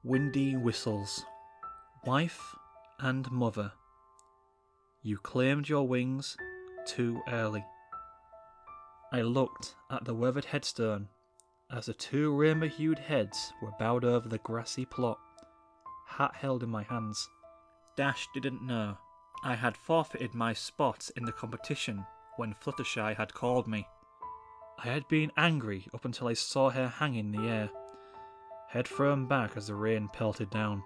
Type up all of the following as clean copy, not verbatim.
Windy whistles. Wife and mother, you claimed your wings too early. I looked at the weathered headstone as the two rainbow-hued heads were bowed over the grassy plot, hat held in my hands. Dash didn't know I had forfeited my spot in the competition when Fluttershy had called me. I had been angry up until I saw her hang in the air, head thrown back as the rain pelted down.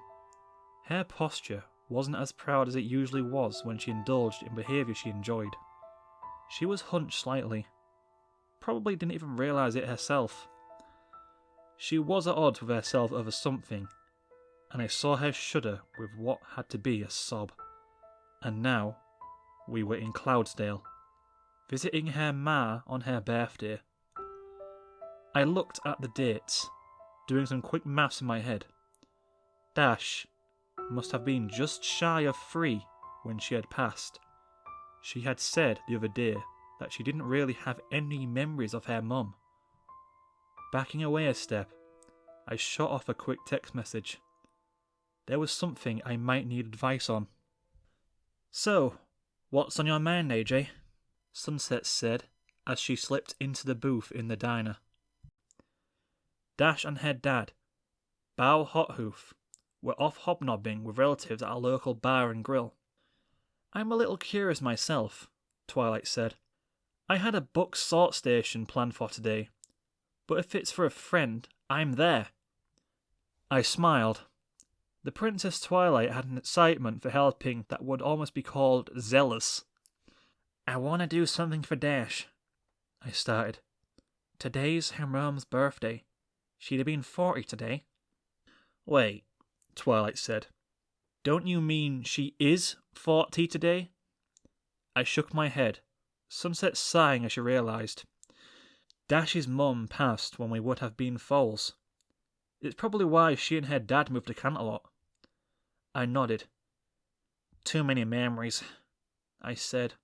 Her posture wasn't as proud as it usually was when she indulged in behaviour she enjoyed. She was hunched slightly. Probably didn't even realise it herself. She was at odds with herself over something, and I saw her shudder with what had to be a sob. And now, we were in Cloudsdale, visiting her ma on her birthday. I looked at the dates, doing some quick maths in my head. Dash must have been just shy of 3 when she had passed. She had said the other day that she didn't really have any memories of her mum. Backing away a step, I shot off a quick text message. There was something I might need advice on. "So, what's on your mind, AJ?" Sunset said as she slipped into the booth in the diner. Dash and her dad, Bow Hothoof, were off hobnobbing with relatives at a local bar and grill. "I'm a little curious myself," Twilight said. "I had a book sort station planned for today, but if it's for a friend, I'm there." I smiled. The Princess Twilight had an excitement for helping that would almost be called zealous. "I want to do something for Dash," I started. "Today's her mum's birthday. She'd have been 40 today." "Wait," Twilight said. "Don't you mean she is 40 today?" I shook my head, Sunset sighing as she realised. Dash's mum passed when we would have been foals. It's probably why she and her dad moved to Canterlot. I nodded. "Too many memories," I said,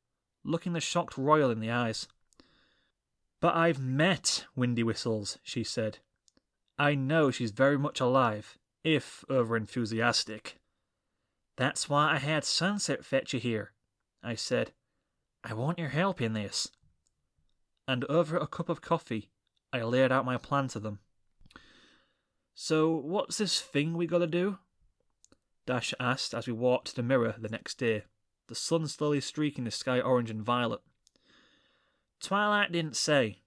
looking the shocked royal in the eyes. "But I've met Windy Whistles," she said. "I know she's very much alive, if over-enthusiastic." "That's why I had Sunset fetch you here," I said. "I want your help in this." And over a cup of coffee, I laid out my plan to them. "So what's this thing we gotta do?" Dash asked as we walked to the mirror the next day, the sun slowly streaking the sky orange and violet. "Twilight didn't say,"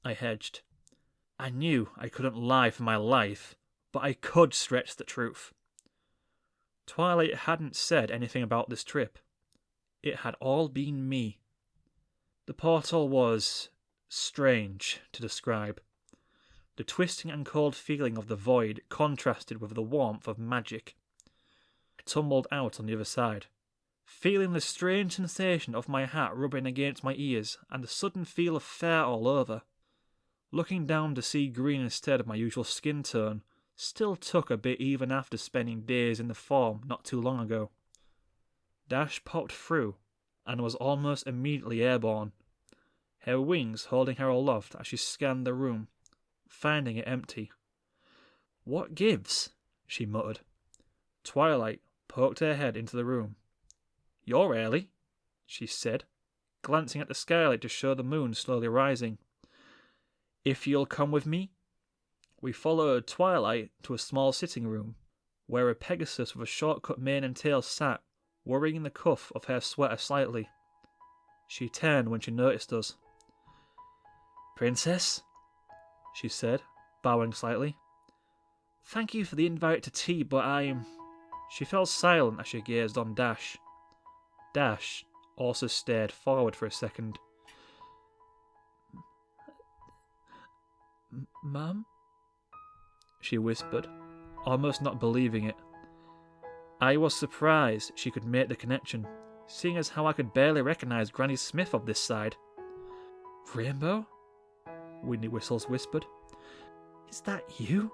I hedged. I knew I couldn't lie for my life, but I could stretch the truth. Twilight hadn't said anything about this trip. It had all been me. The portal was strange to describe. The twisting and cold feeling of the void contrasted with the warmth of magic. I tumbled out on the other side, feeling the strange sensation of my hat rubbing against my ears and the sudden feel of fur all over. Looking down to see green instead of my usual skin tone still took a bit even after spending days in the form not too long ago. Dash popped through and was almost immediately airborne, her wings holding her aloft as she scanned the room, finding it empty. "What gives?" she muttered. Twilight poked her head into the room. "You're early," she said, glancing at the skylight to show the moon slowly rising. "If you'll come with me?" We followed Twilight to a small sitting room, where a Pegasus with a short-cut mane and tail sat, worrying the cuff of her sweater slightly. She turned when she noticed us. "Princess?" she said, bowing slightly. "Thank you for the invite to tea, but I'm..." She fell silent as she gazed on Dash. Dash also stared forward for a second. "Mum?" she whispered, almost not believing it. I was surprised she could make the connection, seeing as how I could barely recognise Granny Smith of this side. "Rainbow?" Windy Whistles whispered. "Is that you?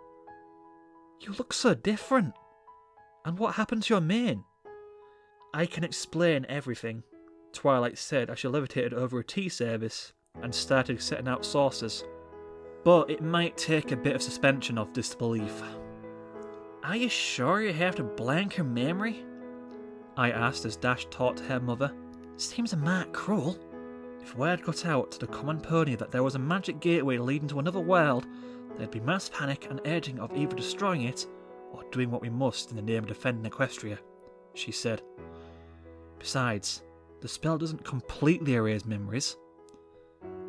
You look so different. And what happened to your mane?" "I can explain everything," Twilight said as she levitated over a tea service and started setting out saucers. "But it might take a bit of suspension of disbelief. Are you sure you have to blank her memory? I asked as Dash talked to her mother. Seems a mite cruel. If word got out to the common pony that there was a magic gateway leading to another world, there'd be mass panic and urging of either destroying it or doing what we must in the name of defending Equestria, she said. Besides, the spell doesn't completely erase memories.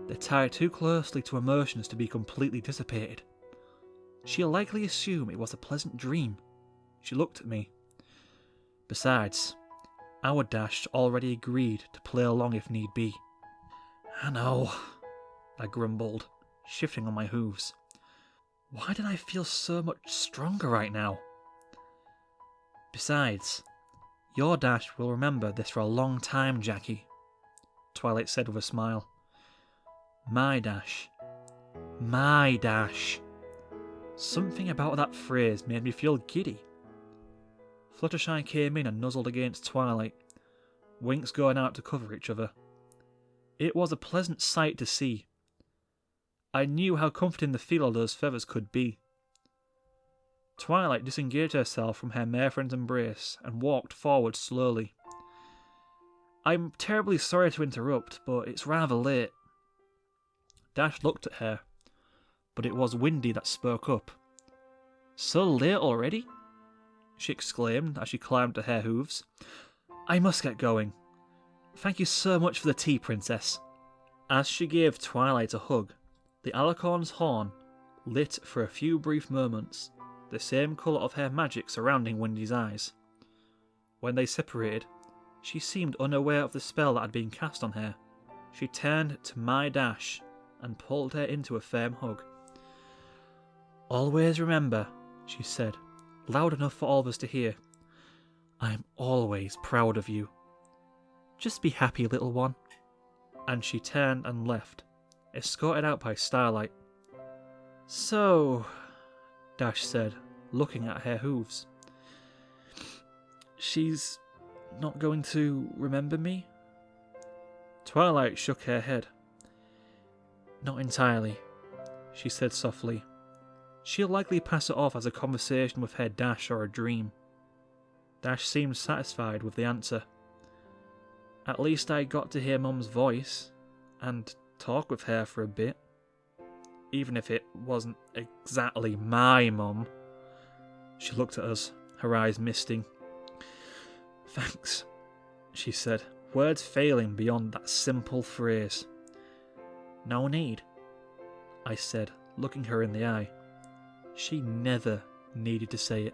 They're tied too closely to emotions to be completely dissipated. She'll likely assume it was a pleasant dream. She looked at me. Besides, our Dash already agreed to play along if need be. I know, I grumbled, shifting on my hooves. Why did I feel so much stronger right now? Besides, your Dash will remember this for a long time, Jackie, Twilight said with a smile. My Dash. My Dash. Something about that phrase made me feel giddy. Fluttershy came in and nuzzled against Twilight, winks going out to cover each other. It was a pleasant sight to see. I knew how comforting the feel of those feathers could be. Twilight disengaged herself from her mare friend's embrace and walked forward slowly. I'm terribly sorry to interrupt, but it's rather late. Dash looked at her, but it was Windy that spoke up. So late already? She exclaimed as she climbed to her hooves. I must get going. Thank you so much for the tea, Princess. As she gave Twilight a hug, the alicorn's horn lit for a few brief moments, the same colour of her magic surrounding Windy's eyes. When they separated, she seemed unaware of the spell that had been cast on her. She turned to my Dash and pulled her into a firm hug. Always remember, she said, loud enough for all of us to hear, I am always proud of you. Just be happy, little one. And she turned and left, escorted out by Starlight. So, Dash said, looking at her hooves. She's not going to remember me? Twilight shook her head. Not entirely, she said softly. She'll likely pass it off as a conversation with her Dash or a dream. Dash seemed satisfied with the answer. At least I got to hear Mum's voice, and talk with her for a bit. Even if it wasn't exactly my mum. She looked at us, her eyes misting. Thanks, she said, words failing beyond that simple phrase. No need, I said, looking her in the eye. She never needed to say it.